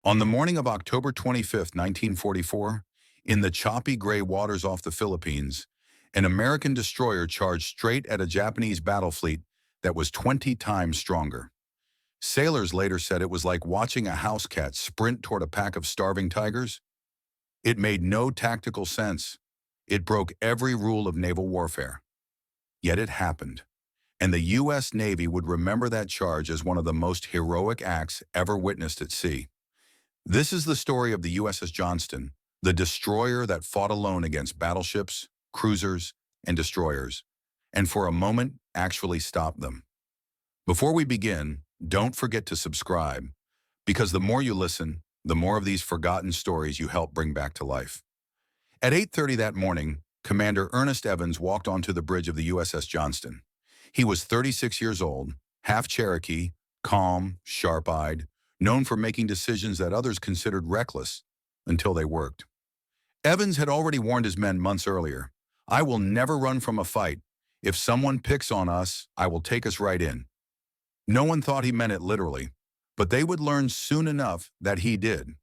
On the morning of October 25th, 1944, in the choppy gray waters off the Philippines, an American destroyer charged straight at a Japanese battle fleet that was 20 times stronger. Sailors later said it was like watching a house cat sprint toward a pack of starving tigers. It made no tactical sense. It broke every rule of naval warfare. Yet it happened, and the U.S. Navy would remember that charge as one of the most heroic acts ever witnessed at sea. This is the story of the USS Johnston, the destroyer that fought alone against battleships, cruisers, and destroyers, and for a moment actually stopped them. Before we begin, don't forget to subscribe, because the more you listen, the more of these forgotten stories you help bring back to life. At 8:30 that morning, Commander Ernest Evans walked onto the bridge of the USS Johnston. He was 36 years old, half Cherokee, calm, sharp-eyed, known for making decisions that others considered reckless until they worked. Evans had already warned his men months earlier, "I will never run from a fight. If someone picks on us, I will take us right in." No one thought he meant it literally, but they would learn soon enough that he did.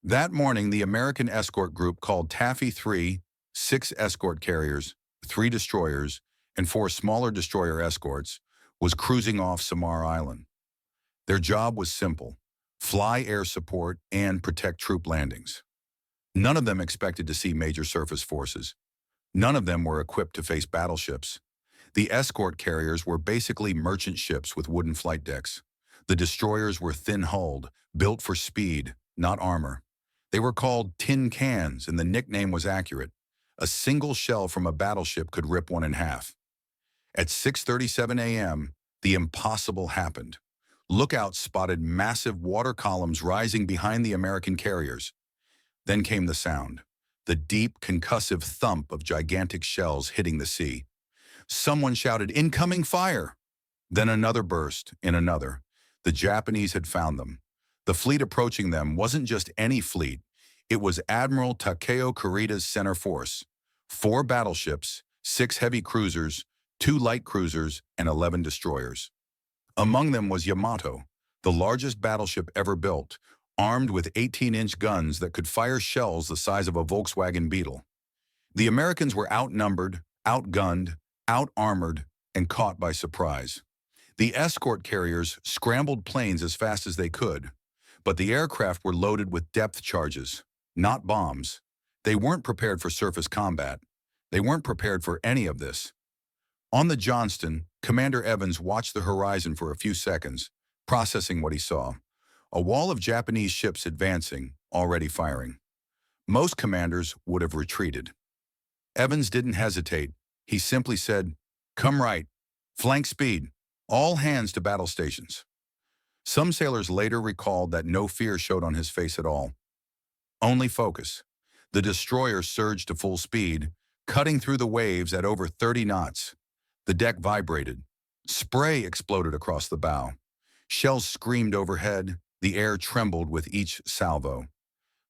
That morning, the American escort group called Taffy 3, 6 escort carriers, 3 destroyers, and 4 smaller destroyer escorts, was cruising off Samar Island. Their job was simple: fly air support and protect troop landings. None of them expected to see major surface forces. None of them were equipped to face battleships. The escort carriers were basically merchant ships with wooden flight decks. The destroyers were thin-hulled, built for speed, not armor. They were called tin cans, and the nickname was accurate. A single shell from a battleship could rip one in half. At 6:37 a.m., the impossible happened. Lookouts spotted massive water columns rising behind the American carriers. Then came the sound, the deep, concussive thump of gigantic shells hitting the sea. Someone shouted, "Incoming fire!" Then another burst, and another. The Japanese had found them. The fleet approaching them wasn't just any fleet. It was Admiral Takeo Kurita's center force: 4 battleships, 6 heavy cruisers, 2 light cruisers, and 11 destroyers. Among them was Yamato, the largest battleship ever built, armed with 18-inch guns that could fire shells the size of a Volkswagen Beetle. The Americans were outnumbered, outgunned, out-armored, and caught by surprise. The escort carriers scrambled planes as fast as they could, but the aircraft were loaded with depth charges, not bombs. They weren't prepared for surface combat. They weren't prepared for any of this. On the Johnston, Commander Evans watched the horizon for a few seconds, processing what he saw: a wall of Japanese ships advancing, already firing. Most commanders would have retreated. Evans didn't hesitate. He simply said, "Come right, flank speed, all hands to battle stations." Some sailors later recalled that no fear showed on his face at all. Only focus. The destroyer surged to full speed, cutting through the waves at over 30 knots. The deck vibrated. Spray exploded across the bow. Shells screamed overhead. The air trembled with each salvo.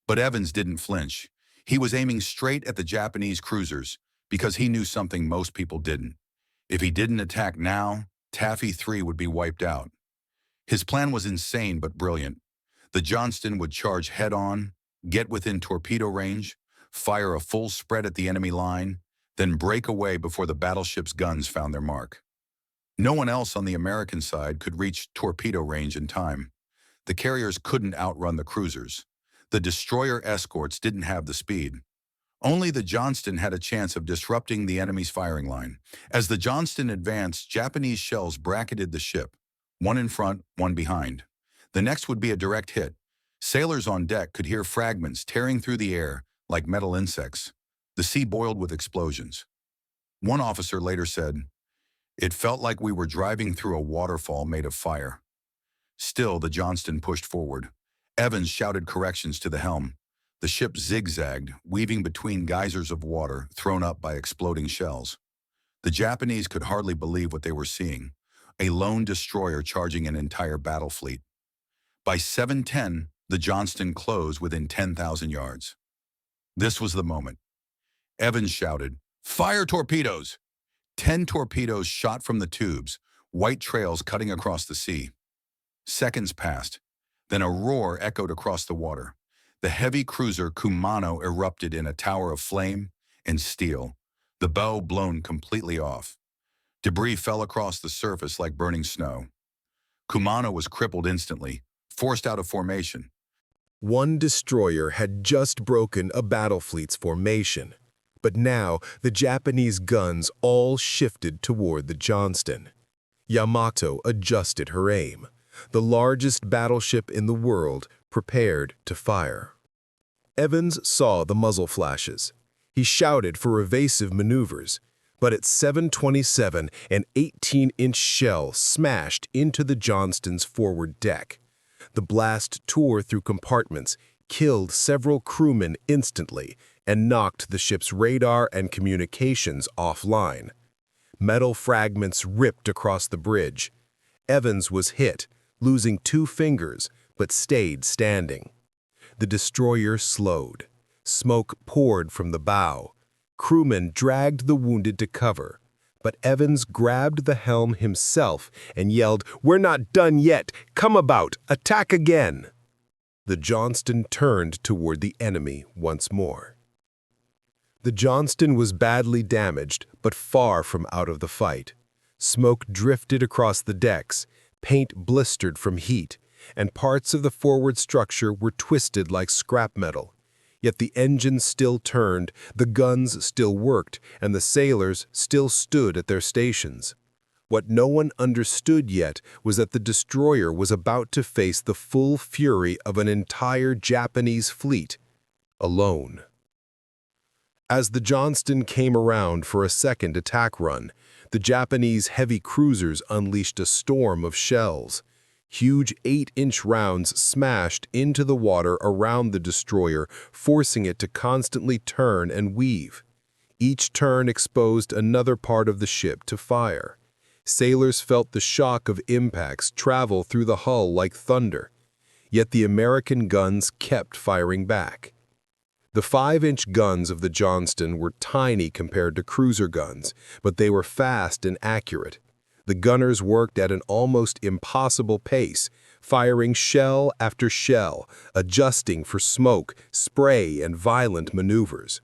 But Evans didn't flinch. He was aiming straight at the Japanese cruisers because he knew something most people didn't. If he didn't attack now, Taffy 3 would be wiped out. His plan was insane but brilliant. The Johnston would charge head-on, get within torpedo range, fire a full spread at the enemy line, then break away before the battleship's guns found their mark. No one else on the American side could reach torpedo range in time. The carriers couldn't outrun the cruisers. The destroyer escorts didn't have the speed. Only the Johnston had a chance of disrupting the enemy's firing line. As the Johnston advanced, Japanese shells bracketed the ship, one in front, one behind. The next would be a direct hit. Sailors on deck could hear fragments tearing through the air like metal insects. The sea boiled with explosions. One officer later said, "It felt like we were driving through a waterfall made of fire." Still, the Johnston pushed forward. Evans shouted corrections to the helm. The ship zigzagged, weaving between geysers of water thrown up by exploding shells. The Japanese could hardly believe what they were seeing: a lone destroyer charging an entire battle fleet. By 7:10, the Johnston closed within 10,000 yards. This was the moment. Evans shouted, "Fire torpedoes!" 10 torpedoes shot from the tubes, white trails cutting across the sea. Seconds passed. Then a roar echoed across the water. The heavy cruiser Kumano erupted in a tower of flame and steel, the bow blown completely off. Debris fell across the surface like burning snow. Kumano was crippled instantly, forced out of formation. One destroyer had just broken a battle fleet's formation, but now the Japanese guns all shifted toward the Johnston. Yamato adjusted her aim. The largest battleship in the world prepared to fire. Evans saw the muzzle flashes. He shouted for evasive maneuvers, but at 7:27, an 18-inch shell smashed into the Johnston's forward deck. The blast tore through compartments, killed several crewmen instantly, and knocked the ship's radar and communications offline. Metal fragments ripped across the bridge. Evans was hit, losing 2 fingers, but stayed standing. The destroyer slowed. Smoke poured from the bow. Crewmen dragged the wounded to cover, but Evans grabbed the helm himself and yelled, "We're not done yet! Come about! Attack again!" The Johnston turned toward the enemy once more. The Johnston was badly damaged, but far from out of the fight. Smoke drifted across the decks, paint blistered from heat, and parts of the forward structure were twisted like scrap metal. Yet the engines still turned, the guns still worked, and the sailors still stood at their stations. What no one understood yet was that the destroyer was about to face the full fury of an entire Japanese fleet, alone. As the Johnston came around for a second attack run, the Japanese heavy cruisers unleashed a storm of shells. Huge 8-inch rounds smashed into the water around the destroyer, forcing it to constantly turn and weave. Each turn exposed another part of the ship to fire. Sailors felt the shock of impacts travel through the hull like thunder. Yet the American guns kept firing back. The 5-inch guns of the Johnston were tiny compared to cruiser guns, but they were fast and accurate. The gunners worked at an almost impossible pace, firing shell after shell, adjusting for smoke, spray, and violent maneuvers.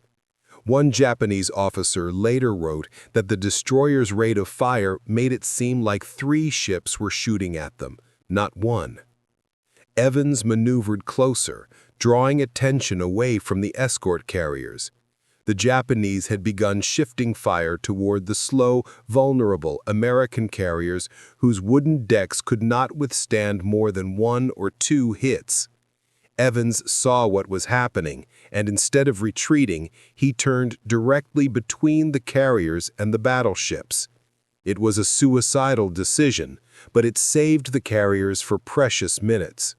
One Japanese officer later wrote that the destroyer's rate of fire made it seem like 3 ships were shooting at them, not 1. Evans maneuvered closer, drawing attention away from the escort carriers. The Japanese had begun shifting fire toward the slow, vulnerable American carriers whose wooden decks could not withstand more than 1 or 2 hits. Evans saw what was happening, and instead of retreating, he turned directly between the carriers and the battleships. It was a suicidal decision, but it saved the carriers for precious minutes.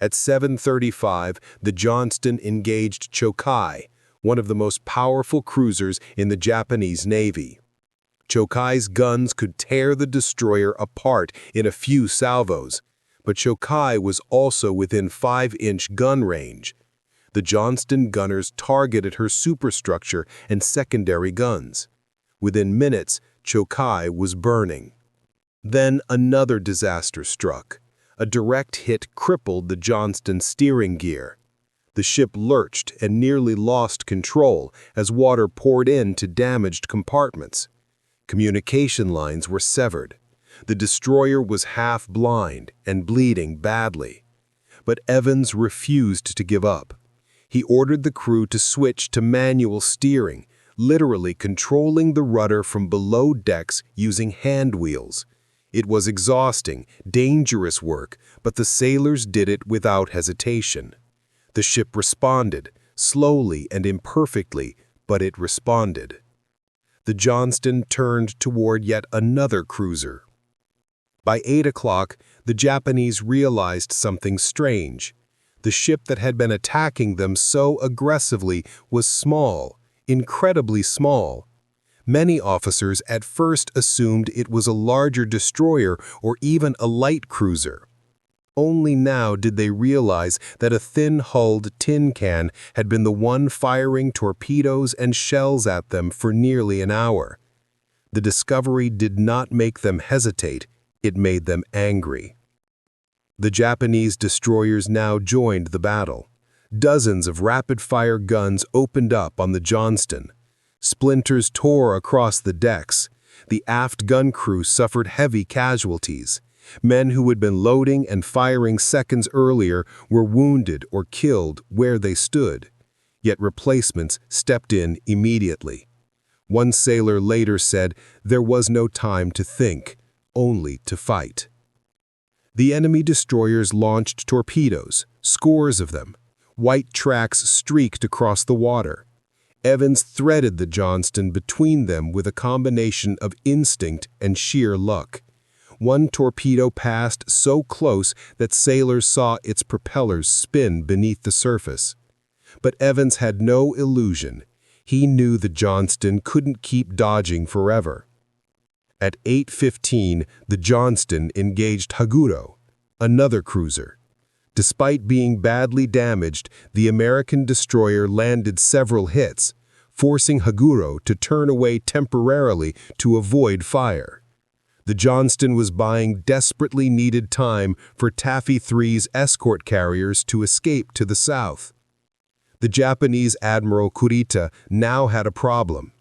At 7:35, the Johnston engaged Chokai, one of the most powerful cruisers in the Japanese Navy. Chokai's guns could tear the destroyer apart in a few salvos, but Chokai was also within 5-inch gun range. The Johnston gunners targeted her superstructure and secondary guns. Within minutes, Chokai was burning. Then another disaster struck. A direct hit crippled the Johnston's steering gear. The ship lurched and nearly lost control as water poured into damaged compartments. Communication lines were severed. The destroyer was half blind and bleeding badly. But Evans refused to give up. He ordered the crew to switch to manual steering, literally controlling the rudder from below decks using hand wheels. It was exhausting, dangerous work, but the sailors did it without hesitation. The ship responded, slowly and imperfectly, but it responded. The Johnston turned toward yet another cruiser. By 8 o'clock, the Japanese realized something strange. The ship that had been attacking them so aggressively was small, incredibly small. Many officers at first assumed it was a larger destroyer or even a light cruiser. Only now did they realize that a thin-hulled tin can had been the one firing torpedoes and shells at them for nearly an hour. The discovery did not make them hesitate, it made them angry. The Japanese destroyers now joined the battle. Dozens of rapid-fire guns opened up on the Johnston. Splinters tore across the decks. The aft gun crew suffered heavy casualties. Men who had been loading and firing seconds earlier were wounded or killed where they stood. Yet replacements stepped in immediately. One sailor later said there was no time to think, only to fight. The enemy destroyers launched torpedoes, scores of them. White tracks streaked across the water. Evans threaded the Johnston between them with a combination of instinct and sheer luck. One torpedo passed so close that sailors saw its propellers spin beneath the surface. But Evans had no illusion. He knew the Johnston couldn't keep dodging forever. At 8:15, the Johnston engaged Haguro, another cruiser. Despite being badly damaged, the American destroyer landed several hits, forcing Haguro to turn away temporarily to avoid fire. The Johnston was buying desperately needed time for Taffy 3's escort carriers to escape to the south. The Japanese Admiral Kurita now had a problem.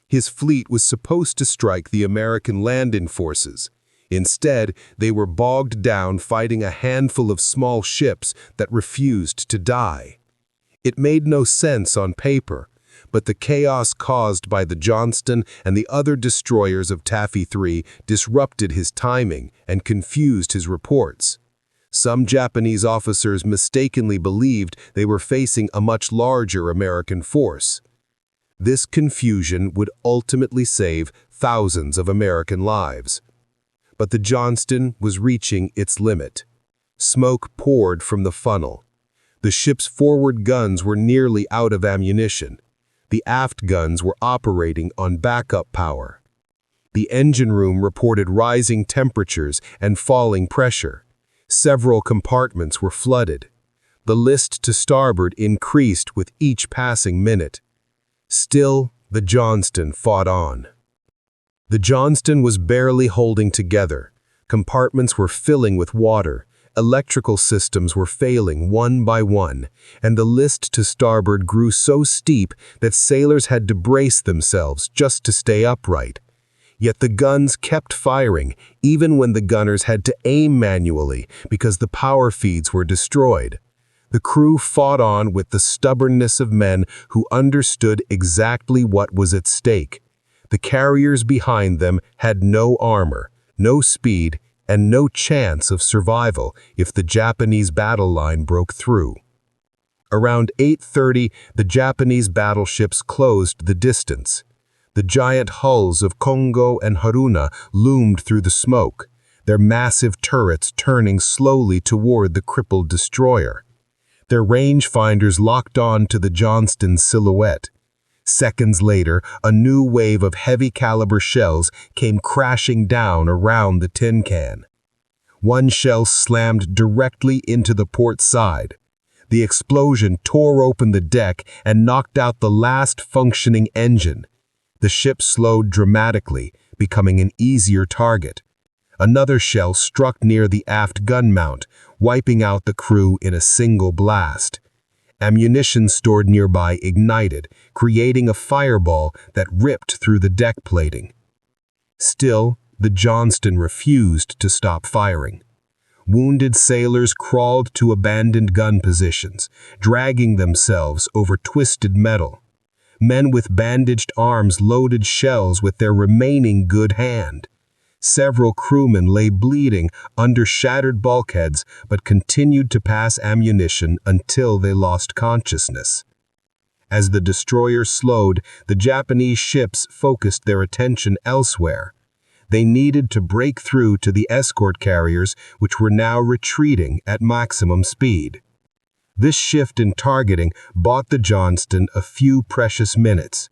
His fleet was supposed to strike the American land-in forces. Instead, they were bogged down fighting a handful of small ships that refused to die. It made no sense on paper, but the chaos caused by the Johnston and the other destroyers of Taffy 3 disrupted his timing and confused his reports. Some Japanese officers mistakenly believed they were facing a much larger American force. This confusion would ultimately save thousands of American lives. But the Johnston was reaching its limit. Smoke poured from the funnel. The ship's forward guns were nearly out of ammunition. The aft guns were operating on backup power. The engine room reported rising temperatures and falling pressure. Several compartments were flooded. The list to starboard increased with each passing minute. Still, the Johnston fought on. The Johnston was barely holding together. Compartments were filling with water. Electrical systems were failing one by one, and the list to starboard grew so steep that sailors had to brace themselves just to stay upright. Yet the guns kept firing, even when the gunners had to aim manually because the power feeds were destroyed. The crew fought on with the stubbornness of men who understood exactly what was at stake. The carriers behind them had no armor, no speed, and no chance of survival if the Japanese battle line broke through. Around 8:30, the Japanese battleships closed the distance. The giant hulls of Kongo and Haruna loomed through the smoke, their massive turrets turning slowly toward the crippled destroyer. Their rangefinders locked on to the Johnston's silhouette. Seconds later, a new wave of heavy-caliber shells came crashing down around the tin can. One shell slammed directly into the port side. The explosion tore open the deck and knocked out the last functioning engine. The ship slowed dramatically, becoming an easier target. Another shell struck near the aft gun mount, wiping out the crew in a single blast. Ammunition stored nearby ignited, creating a fireball that ripped through the deck plating. Still, the Johnston refused to stop firing. Wounded sailors crawled to abandoned gun positions, dragging themselves over twisted metal. Men with bandaged arms loaded shells with their remaining good hand. Several crewmen lay bleeding under shattered bulkheads but continued to pass ammunition until they lost consciousness. As the destroyer slowed, the Japanese ships focused their attention elsewhere. They needed to break through to the escort carriers, which were now retreating at maximum speed. This shift in targeting bought the Johnston a few precious minutes.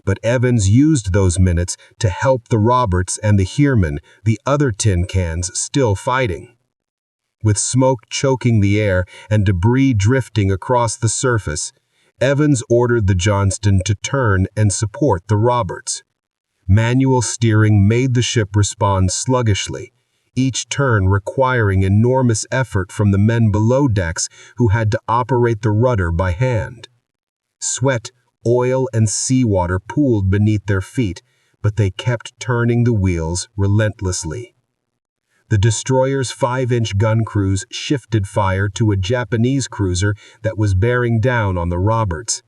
But Evans used those minutes to help the Roberts and the Heermann, the other tin cans still fighting. With smoke choking the air and debris drifting across the surface, Evans ordered the Johnston to turn and support the Roberts. Manual steering made the ship respond sluggishly. each turn requiring enormous effort from the men below decks who had to operate the rudder by hand. Sweat, oil, and seawater pooled beneath their feet, but they kept turning the wheels relentlessly. The destroyer's 5-inch gun crews shifted fire to a Japanese cruiser that was bearing down on the Roberts.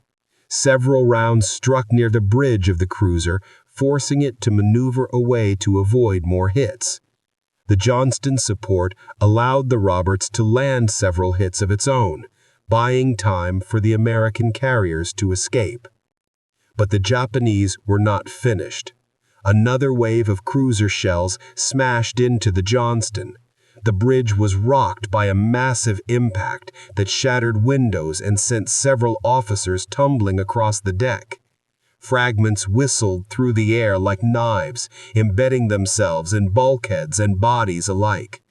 Several rounds struck near the bridge of the cruiser, forcing it to maneuver away to avoid more hits. The Johnston's support allowed the Roberts to land several hits of its own, buying time for the American carriers to escape. But the Japanese were not finished. Another wave of cruiser shells smashed into the Johnston. The bridge was rocked by a massive impact that shattered windows and sent several officers tumbling across the deck. Fragments whistled through the air like knives, embedding themselves in bulkheads and bodies alike.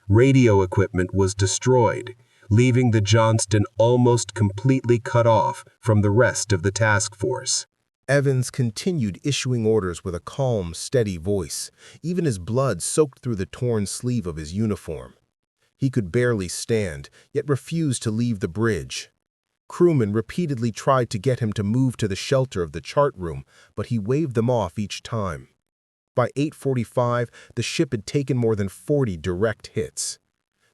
Radio equipment was destroyed, leaving the Johnston almost completely cut off from the rest of the task force. Evans continued issuing orders with a calm, steady voice, even as blood soaked through the torn sleeve of his uniform. He could barely stand, yet refused to leave the bridge. Crewmen repeatedly tried to get him to move to the shelter of the chart room, but he waved them off each time. By 8:45, the ship had taken more than 40 direct hits.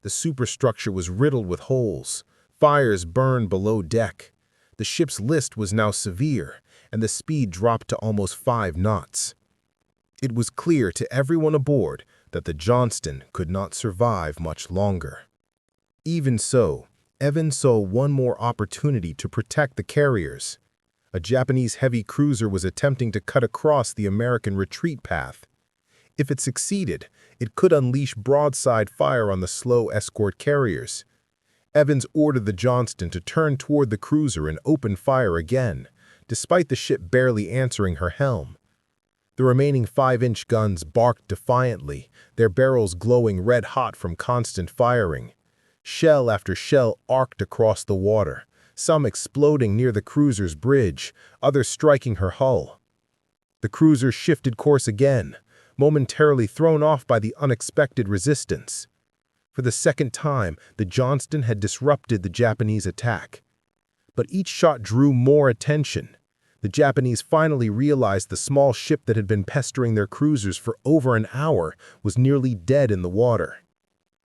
The superstructure was riddled with holes. Fires burned below deck. The ship's list was now severe, and the speed dropped to almost 5 knots. It was clear to everyone aboard that the Johnston could not survive much longer. Even so, Evans saw one more opportunity to protect the carriers. A Japanese heavy cruiser was attempting to cut across the American retreat path. If it succeeded, it could unleash broadside fire on the slow escort carriers. Evans ordered the Johnston to turn toward the cruiser and open fire again, despite the ship barely answering her helm. The remaining 5-inch guns barked defiantly, their barrels glowing red-hot from constant firing. Shell after shell arced across the water, some exploding near the cruiser's bridge, others striking her hull. The cruiser shifted course again, momentarily thrown off by the unexpected resistance. For the second time, the Johnston had disrupted the Japanese attack. But each shot drew more attention. The Japanese finally realized the small ship that had been pestering their cruisers for over an hour was nearly dead in the water.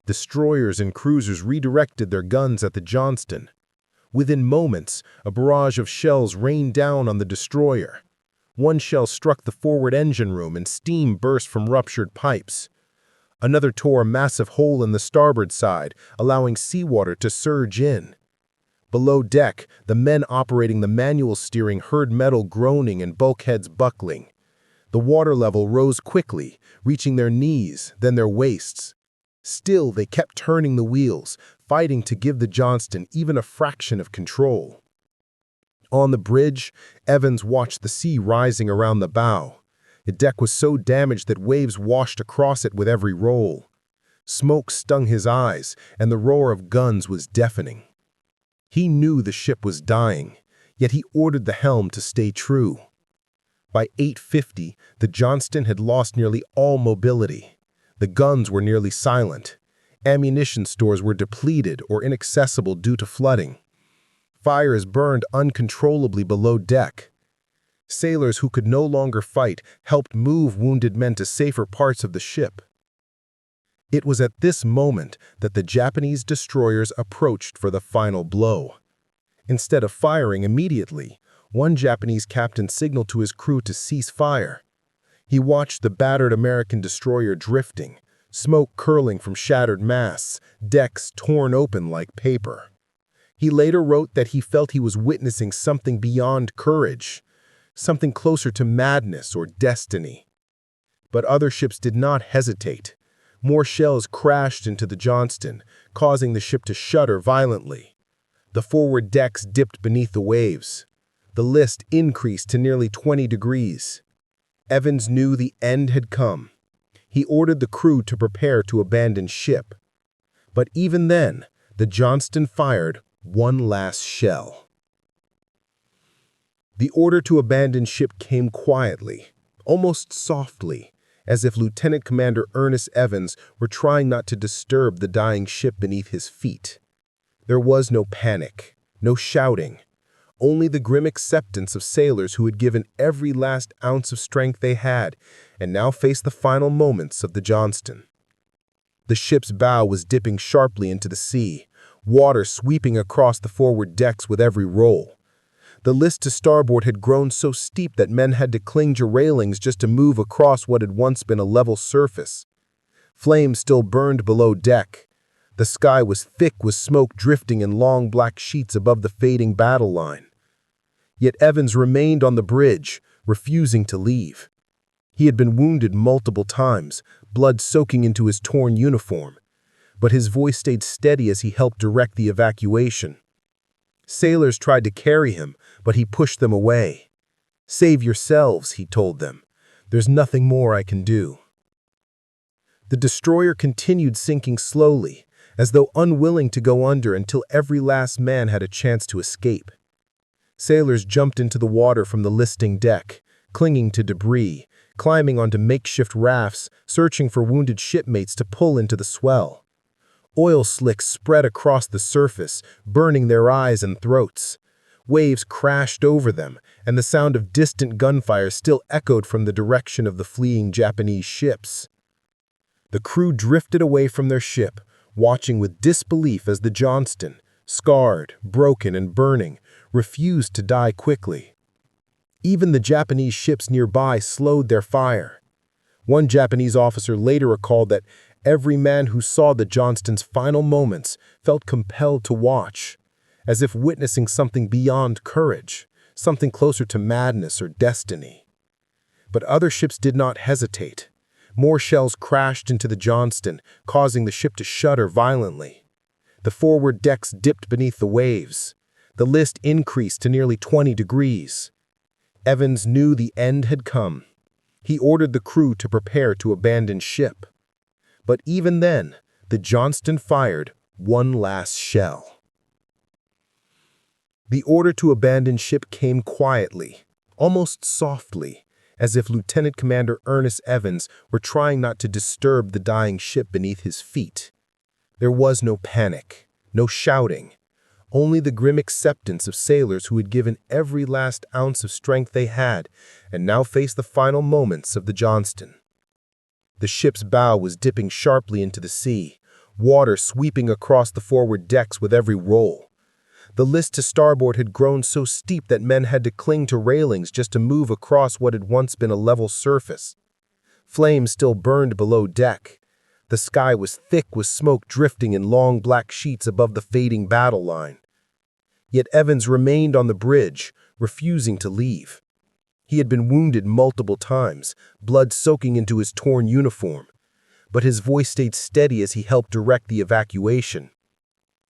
Destroyers and cruisers redirected their guns at the Johnston. Within moments, a barrage of shells rained down on the destroyer. One shell struck the forward engine room and steam burst from ruptured pipes. Another tore a massive hole in the starboard side, allowing seawater to surge in. Below deck, the men operating the manual steering heard metal groaning and bulkheads buckling. The water level rose quickly, reaching their knees, then their waists. Still, they kept turning the wheels, fighting to give the Johnston even a fraction of control. On the bridge, Evans watched the sea rising around the bow. The deck was so damaged that waves washed across it with every roll. Smoke stung his eyes, and the roar of guns was deafening. He knew the ship was dying, yet he ordered the helm to stay true. By 8:50, the Johnston had lost nearly all mobility. The guns were nearly silent. Ammunition stores were depleted or inaccessible due to flooding. Fires burned uncontrollably below deck. Sailors who could no longer fight helped move wounded men to safer parts of the ship. It was at this moment that the Japanese destroyers approached for the final blow. Instead of firing immediately, one Japanese captain signaled to his crew to cease fire. He watched the battered American destroyer drifting, smoke curling from shattered masts, decks torn open like paper. He later wrote that he felt he was witnessing something beyond courage, something closer to madness or destiny. But other ships did not hesitate. More shells crashed into the Johnston, causing the ship to shudder violently. The forward decks dipped beneath the waves. The list increased to nearly 20 degrees. Evans knew the end had come. He ordered the crew to prepare to abandon ship. But even then, the Johnston fired one last shell. The order to abandon ship came quietly, almost softly, as if Lieutenant Commander Ernest Evans were trying not to disturb the dying ship beneath his feet. There was no panic, no shouting, only the grim acceptance of sailors who had given every last ounce of strength they had and now faced the final moments of the Johnston. The ship's bow was dipping sharply into the sea, water sweeping across the forward decks with every roll. The list to starboard had grown so steep that men had to cling to railings just to move across what had once been a level surface. Flames still burned below deck. The sky was thick with smoke drifting in long black sheets above the fading battle line. Yet Evans remained on the bridge, refusing to leave. He had been wounded multiple times, blood soaking into his torn uniform, but his voice stayed steady as he helped direct the evacuation. Sailors tried to carry him, but he pushed them away. "Save yourselves," he told them. "There's nothing more I can do." The destroyer continued sinking slowly, as though unwilling to go under until every last man had a chance to escape. Sailors jumped into the water from the listing deck, clinging to debris, climbing onto makeshift rafts, searching for wounded shipmates to pull into the swell. Oil slicks spread across the surface, burning their eyes and throats. Waves crashed over them, and the sound of distant gunfire still echoed from the direction of the fleeing Japanese ships. The crew drifted away from their ship, watching with disbelief as the Johnston, scarred, broken, and burning, refused to die quickly. Even the Japanese ships nearby slowed their fire. One Japanese officer later recalled that every man who saw the Johnston's final moments felt compelled to watch, as if witnessing something beyond courage, something closer to madness or destiny. But other ships did not hesitate. More shells crashed into the Johnston, causing the ship to shudder violently. The forward decks dipped beneath the waves. The list increased to nearly 20 degrees. Evans knew the end had come. He ordered the crew to prepare to abandon ship. But even then, the Johnston fired one last shell. The order to abandon ship came quietly, almost softly, as if Lieutenant Commander Ernest Evans were trying not to disturb the dying ship beneath his feet. There was no panic, no shouting, only the grim acceptance of sailors who had given every last ounce of strength they had and now faced the final moments of the Johnston. The ship's bow was dipping sharply into the sea, water sweeping across the forward decks with every roll. The list to starboard had grown so steep that men had to cling to railings just to move across what had once been a level surface. Flames still burned below deck. The sky was thick with smoke drifting in long black sheets above the fading battle line. Yet Evans remained on the bridge, refusing to leave. He had been wounded multiple times, blood soaking into his torn uniform, but his voice stayed steady as he helped direct the evacuation.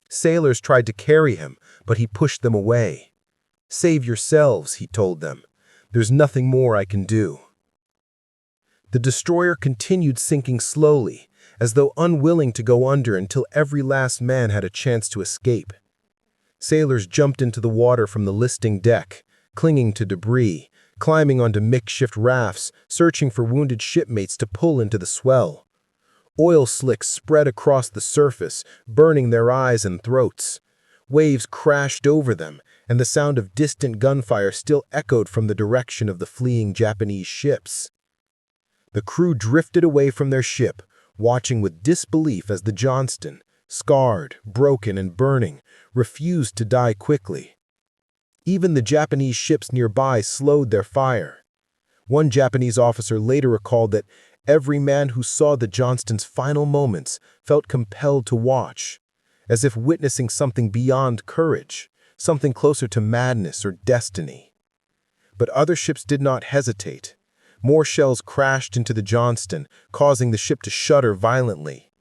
Sailors tried to carry him, but he pushed them away. "Save yourselves," he told them. "There's nothing more I can do." The destroyer continued sinking slowly, as though unwilling to go under until every last man had a chance to escape. Sailors jumped into the water from the listing deck, clinging to debris, climbing onto makeshift rafts, searching for wounded shipmates to pull into the swell. Oil slicks spread across the surface, burning their eyes and throats. Waves crashed over them, and the sound of distant gunfire still echoed from the direction of the fleeing Japanese ships. The crew drifted away from their ship, watching with disbelief as the Johnston, scarred, broken, and burning, refused to die quickly. Even the Japanese ships nearby slowed their fire. One Japanese officer later recalled that every man who saw the Johnston's final moments felt compelled to watch, as if witnessing something beyond courage, something closer to madness or destiny. But other ships did not hesitate. More shells crashed into the Johnston, causing the ship to shudder violently.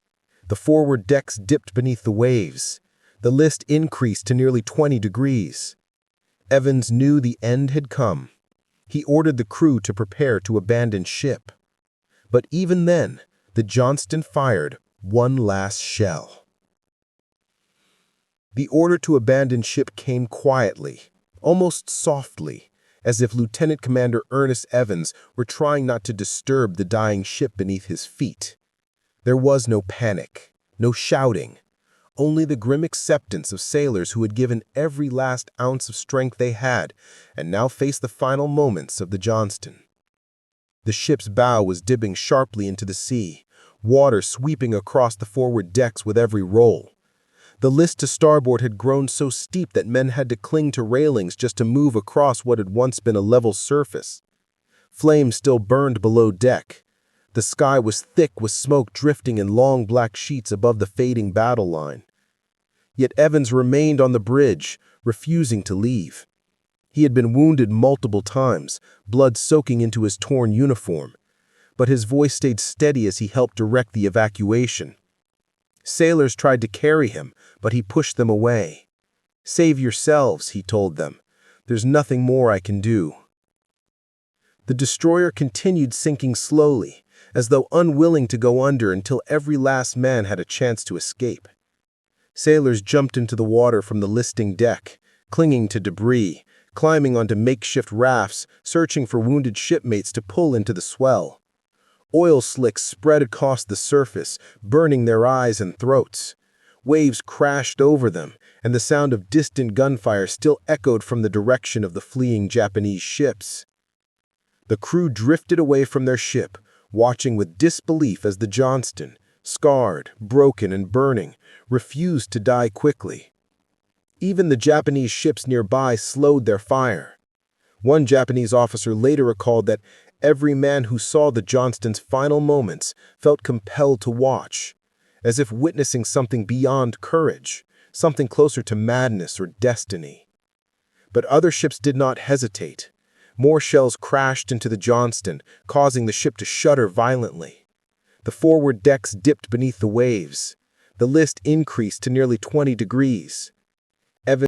The forward decks dipped beneath the waves. The list increased to nearly 20 degrees. Evans knew the end had come. He ordered the crew to prepare to abandon ship. But even then, the Johnston fired one last shell. The order to abandon ship came quietly, almost softly, as if Lieutenant Commander Ernest Evans were trying not to disturb the dying ship beneath his feet. There was no panic, no shouting, only the grim acceptance of sailors who had given every last ounce of strength they had and now faced the final moments of the Johnston. The ship's bow was dipping sharply into the sea, water sweeping across the forward decks with every roll. The list to starboard had grown so steep that men had to cling to railings just to move across what had once been a level surface. Flames still burned below deck. The sky was thick with smoke drifting in long black sheets above the fading battle line. Yet Evans remained on the bridge, refusing to leave. He had been wounded multiple times, blood soaking into his torn uniform, but his voice stayed steady as he helped direct the evacuation. Sailors tried to carry him, but he pushed them away. "Save yourselves," he told them. "There's nothing more I can do." The destroyer continued sinking slowly, as though unwilling to go under until every last man had a chance to escape. Sailors jumped into the water from the listing deck, clinging to debris, climbing onto makeshift rafts, searching for wounded shipmates to pull into the swell. Oil slicks spread across the surface, burning their eyes and throats. Waves crashed over them, and the sound of distant gunfire still echoed from the direction of the fleeing Japanese ships. The crew drifted away from their ship, watching with disbelief as the Johnston, scarred, broken, and burning, refused to die quickly. Even the Japanese ships nearby slowed their fire. One Japanese officer later recalled that every man who saw the Johnston's final moments felt compelled to watch, as if witnessing something beyond courage, something closer to madness or destiny. But other ships did not hesitate. More shells crashed into the Johnston, causing the ship to shudder violently. The forward decks dipped beneath the waves. The list increased to nearly 20 degrees.